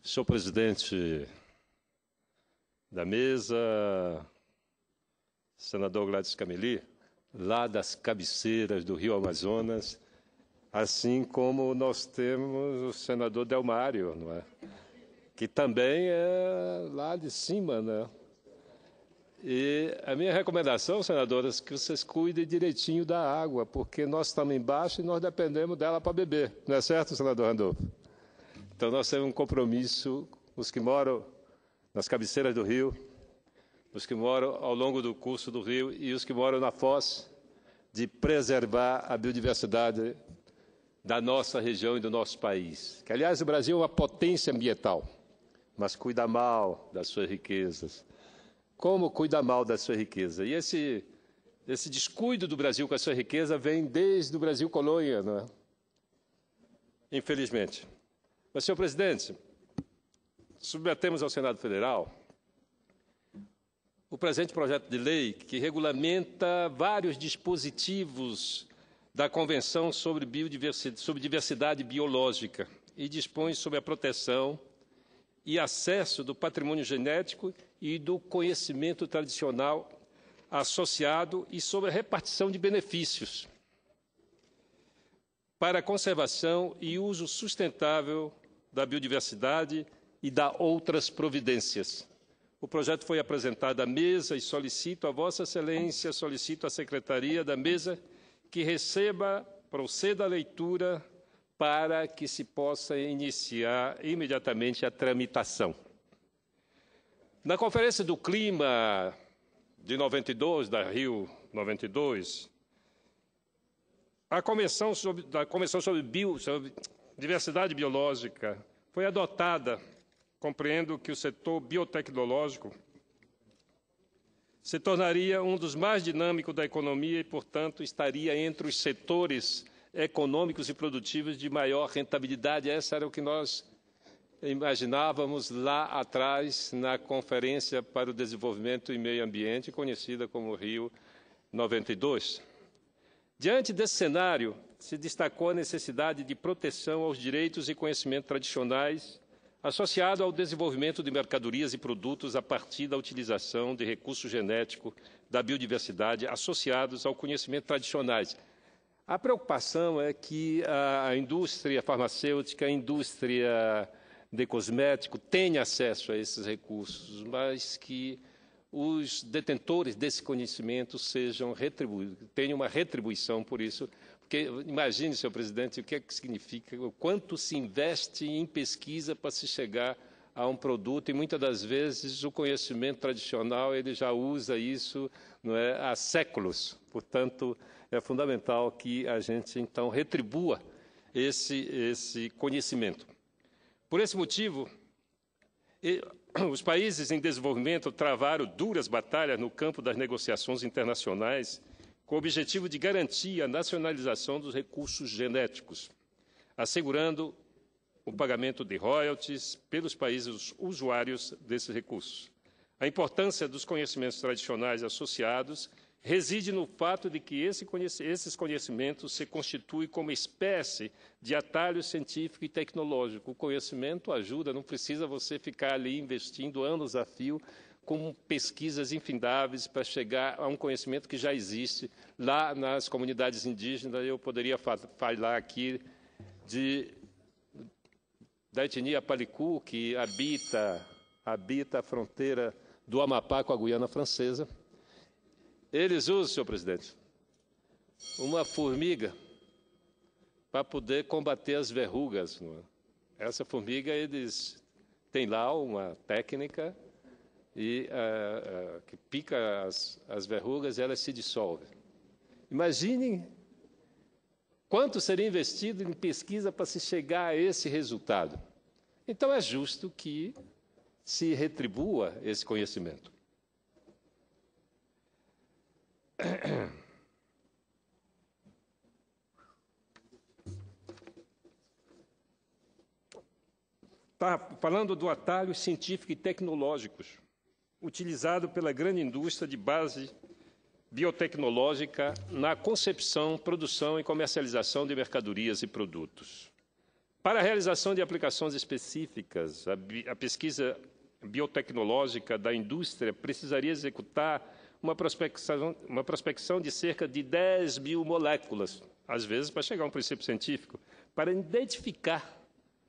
Senhor presidente da mesa, senador Gladys Cameli, lá das cabeceiras do Rio Amazonas, assim como nós temos o senador Delmário, não é? Que também é lá de cima, né? E a minha recomendação, senadoras, é que vocês cuidem direitinho da água, porque nós estamos embaixo e nós dependemos dela para beber. Não é certo, senador Randolfo? Então, nós temos um compromisso, os que moram nas cabeceiras do rio, os que moram ao longo do curso do rio e os que moram na foz, de preservar a biodiversidade da nossa região e do nosso país. Que, aliás, o Brasil é uma potência ambiental, mas cuida mal das suas riquezas. Como cuida mal da sua riqueza? E esse descuido do Brasil com a sua riqueza vem desde o Brasil colônia, não é? Infelizmente. Mas, senhor presidente, submetemos ao Senado Federal o presente projeto de lei que regulamenta vários dispositivos da Convenção sobre Diversidade Biológica e dispõe sobre a proteção e acesso do patrimônio genético e do conhecimento tradicional associado e sobre a repartição de benefícios para a conservação e uso sustentável da biodiversidade e da outras providências. O projeto foi apresentado à mesa e solicito a Vossa Excelência, solicito à Secretaria da mesa que proceda a leitura para que se possa iniciar imediatamente a tramitação. Na Conferência do Clima de 92, da Rio 92, a Convenção sobre Diversidade Biológica foi adotada. Compreendo que o setor biotecnológico se tornaria um dos mais dinâmicos da economia e, portanto, estaria entre os setores econômicos e produtivos de maior rentabilidade. Essa era o que nós imaginávamos lá atrás na Conferência para o Desenvolvimento e Meio Ambiente, conhecida como Rio 92. Diante desse cenário, se destacou a necessidade de proteção aos direitos e conhecimentos tradicionais associado ao desenvolvimento de mercadorias e produtos a partir da utilização de recursos genéticos da biodiversidade associados ao conhecimento tradicionais. A preocupação é que a indústria farmacêutica, a indústria de cosmético tenha acesso a esses recursos, mas que os detentores desse conhecimento tenham uma retribuição por isso. Porque imagine, senhor presidente, o que é que significa, o quanto se investe em pesquisa para se chegar a um produto, e muitas das vezes o conhecimento tradicional ele já usa isso, não é, há séculos. Portanto, é fundamental que a gente, então, retribua esse conhecimento. Por esse motivo, os países em desenvolvimento travaram duras batalhas no campo das negociações internacionais com o objetivo de garantir a nacionalização dos recursos genéticos, assegurando o pagamento de royalties pelos países usuários desses recursos. A importância dos conhecimentos tradicionais associados reside no fato de que esses conhecimentos se constituem como espécie de atalho científico e tecnológico. O conhecimento ajuda, não precisa você ficar ali investindo anos a fio com pesquisas infindáveis para chegar a um conhecimento que já existe lá nas comunidades indígenas. Eu poderia falar aqui da etnia Palicu, que habita a fronteira do Amapá com a Guiana Francesa. Eles usam, senhor presidente, uma formiga para poder combater as verrugas. Essa formiga, eles têm lá uma técnica que pica as verrugas e elas se dissolvem. Imaginem quanto seria investido em pesquisa para se chegar a esse resultado. Então, é justo que se retribua esse conhecimento. Está falando do atalho científico e tecnológicos utilizado pela grande indústria de base biotecnológica na concepção, produção e comercialização de mercadorias e produtos. Para a realização de aplicações específicas, a pesquisa biotecnológica da indústria precisaria executar uma prospecção de cerca de 10 mil moléculas, às vezes para chegar a um princípio científico, para identificar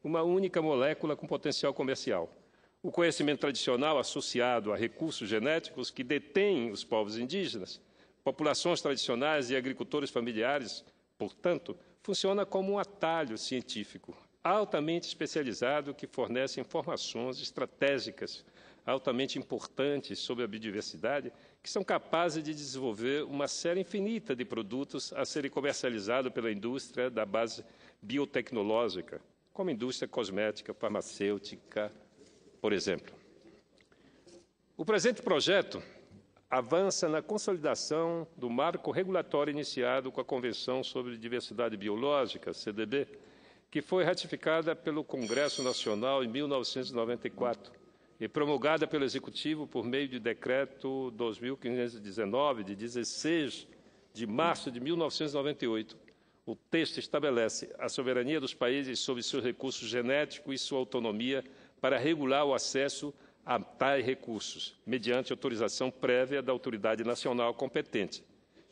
uma única molécula com potencial comercial. O conhecimento tradicional associado a recursos genéticos que detêm os povos indígenas, populações tradicionais e agricultores familiares, portanto, funciona como um atalho científico altamente especializado que fornece informações estratégicas altamente importantes sobre a biodiversidade, que são capazes de desenvolver uma série infinita de produtos a serem comercializados pela indústria da base biotecnológica, como a indústria cosmética, farmacêutica, por exemplo. O presente projeto avança na consolidação do marco regulatório iniciado com a Convenção sobre Diversidade Biológica, CDB, que foi ratificada pelo Congresso Nacional em 1994 e promulgada pelo Executivo por meio de Decreto 2519, de 16 de março de 1998. O texto estabelece a soberania dos países sobre seus recursos genéticos e sua autonomia para regular o acesso a tais recursos, mediante autorização prévia da autoridade nacional competente.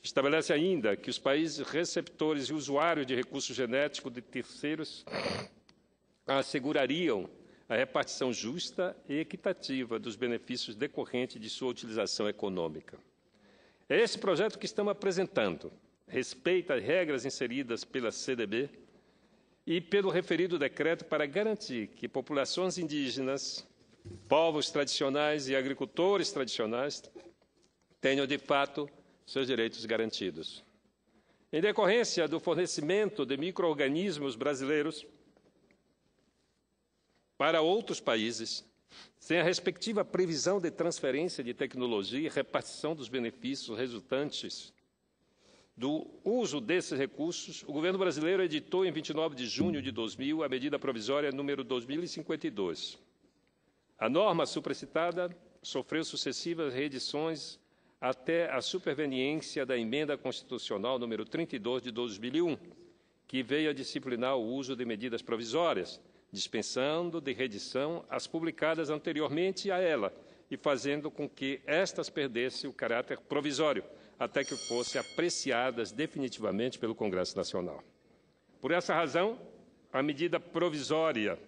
Estabelece ainda que os países receptores e usuários de recursos genéticos de terceiros assegurariam a repartição justa e equitativa dos benefícios decorrentes de sua utilização econômica. É esse projeto que estamos apresentando. Respeita as regras inseridas pela CDB e pelo referido decreto para garantir que populações indígenas, povos tradicionais e agricultores tradicionais tenham, de fato, seus direitos garantidos. Em decorrência do fornecimento de micro-organismos brasileiros para outros países, sem a respectiva previsão de transferência de tecnologia e repartição dos benefícios resultantes do uso desses recursos, o governo brasileiro editou, em 29 de junho de 2000, a medida provisória número 2052. A norma supracitada sofreu sucessivas reedições até a superveniência da Emenda Constitucional número 32 de 2001, que veio a disciplinar o uso de medidas provisórias, dispensando de reedição as publicadas anteriormente a ela e fazendo com que estas perdessem o caráter provisório, até que fossem apreciadas definitivamente pelo Congresso Nacional. Por essa razão, a medida provisória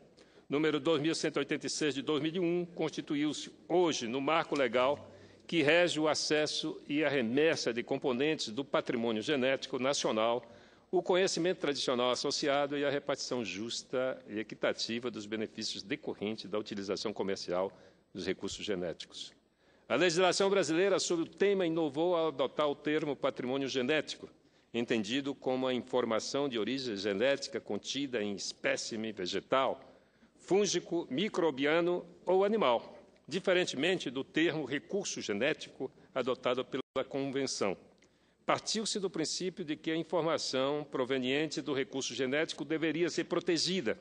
número 2186 de 2001 constituiu-se hoje no marco legal que rege o acesso e a remessa de componentes do patrimônio genético nacional, o conhecimento tradicional associado e a repartição justa e equitativa dos benefícios decorrentes da utilização comercial dos recursos genéticos. A legislação brasileira sobre o tema inovou ao adotar o termo patrimônio genético, entendido como a informação de origem genética contida em espécime vegetal, fúngico, microbiano ou animal, diferentemente do termo recurso genético adotado pela Convenção. Partiu-se do princípio de que a informação proveniente do recurso genético deveria ser protegida,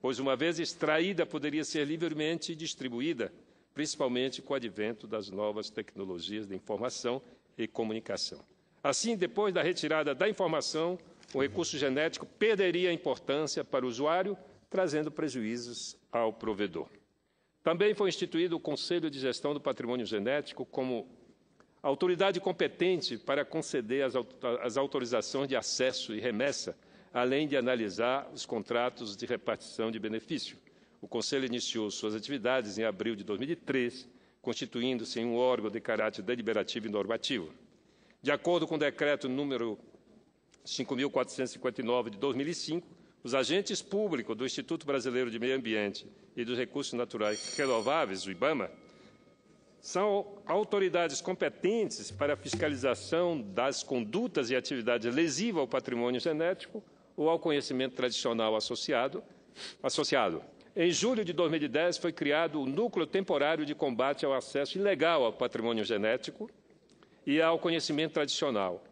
pois, uma vez extraída, poderia ser livremente distribuída, principalmente com o advento das novas tecnologias de informação e comunicação. Assim, depois da retirada da informação, o recurso genético perderia a importância para o usuário, trazendo prejuízos ao provedor. Também foi instituído o Conselho de Gestão do Patrimônio Genético como autoridade competente para conceder as autorizações de acesso e remessa, além de analisar os contratos de repartição de benefício. O Conselho iniciou suas atividades em abril de 2003, constituindo-se em um órgão de caráter deliberativo e normativo. De acordo com o Decreto número 5.459 de 2005, os agentes públicos do Instituto Brasileiro de Meio Ambiente e dos Recursos Naturais Renováveis, o IBAMA, são autoridades competentes para a fiscalização das condutas e atividades lesivas ao patrimônio genético ou ao conhecimento tradicional associado. Em julho de 2010, foi criado o Núcleo Temporário de Combate ao Acesso Ilegal ao Patrimônio Genético e ao Conhecimento Tradicional,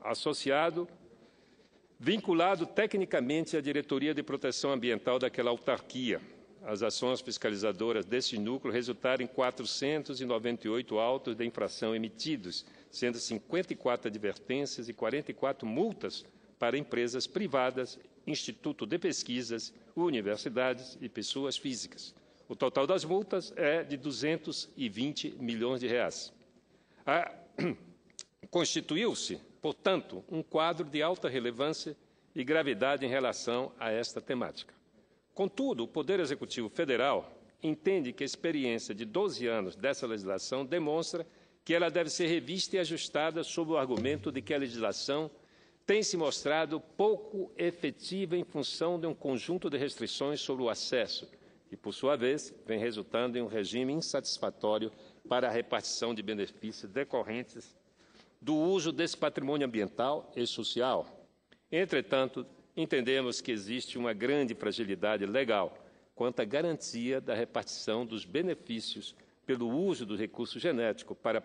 vinculado tecnicamente à Diretoria de Proteção Ambiental daquela autarquia. As ações fiscalizadoras desse núcleo resultaram em 498 autos de infração emitidos, sendo 54 advertências e 44 multas para empresas privadas instituto de pesquisas, universidades e pessoas físicas. O total das multas é de 220 milhões de reais. Constituiu-se, portanto, um quadro de alta relevância e gravidade em relação a esta temática. Contudo, o Poder Executivo Federal entende que a experiência de 12 anos dessa legislação demonstra que ela deve ser revista e ajustada sob o argumento de que a legislação tem se mostrado pouco efetiva em função de um conjunto de restrições sobre o acesso e, por sua vez, vem resultando em um regime insatisfatório para a repartição de benefícios decorrentes do uso desse patrimônio ambiental e social. Entretanto, entendemos que existe uma grande fragilidade legal quanto à garantia da repartição dos benefícios pelo uso do recurso genético para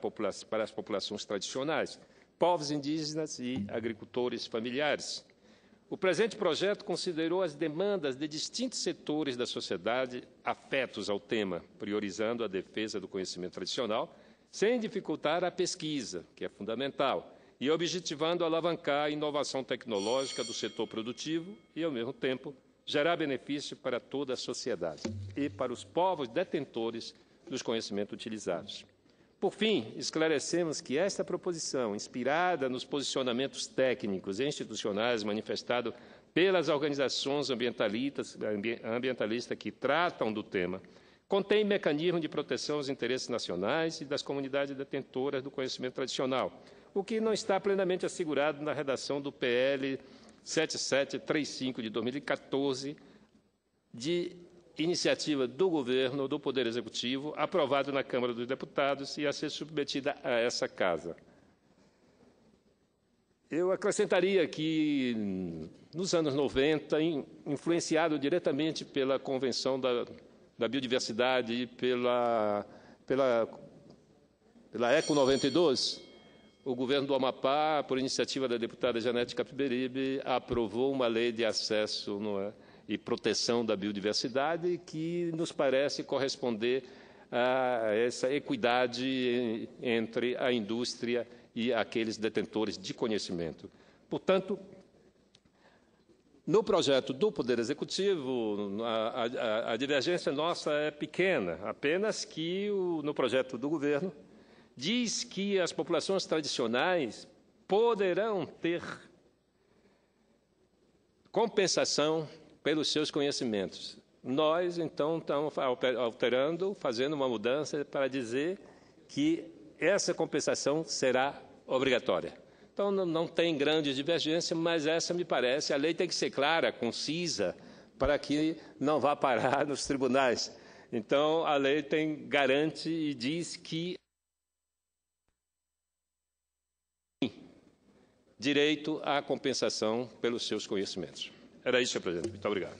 as populações tradicionais, povos indígenas e agricultores familiares. O presente projeto considerou as demandas de distintos setores da sociedade afetos ao tema, priorizando a defesa do conhecimento tradicional, sem dificultar a pesquisa, que é fundamental, e objetivando alavancar a inovação tecnológica do setor produtivo e, ao mesmo tempo, gerar benefício para toda a sociedade e para os povos detentores dos conhecimentos utilizados. Por fim, esclarecemos que esta proposição, inspirada nos posicionamentos técnicos e institucionais manifestados pelas organizações ambientalistas que tratam do tema, contém mecanismos de proteção aos interesses nacionais e das comunidades detentoras do conhecimento tradicional, o que não está plenamente assegurado na redação do PL 7735 de 2014, de iniciativa do Governo, do Poder Executivo, aprovado na Câmara dos Deputados e a ser submetida a essa Casa. Eu acrescentaria que, nos anos 90, influenciado diretamente pela Convenção da Biodiversidade e pela ECO 92, o governo do Amapá, por iniciativa da deputada Janete Capiberibe, aprovou uma lei de acesso e proteção da biodiversidade que nos parece corresponder a essa equidade entre a indústria e aqueles detentores de conhecimento. Portanto, no projeto do Poder Executivo, a divergência nossa é pequena, apenas que no projeto do governo diz que as populações tradicionais poderão ter compensação pelos seus conhecimentos. Nós, então, estamos alterando, fazendo uma mudança para dizer que essa compensação será obrigatória. Então, não tem grande divergência, mas essa me parece, a lei tem que ser clara, concisa, para que não vá parar nos tribunais. Então, a lei garante e diz que direito à compensação pelos seus conhecimentos. Era isso, senhor presidente. Muito obrigado.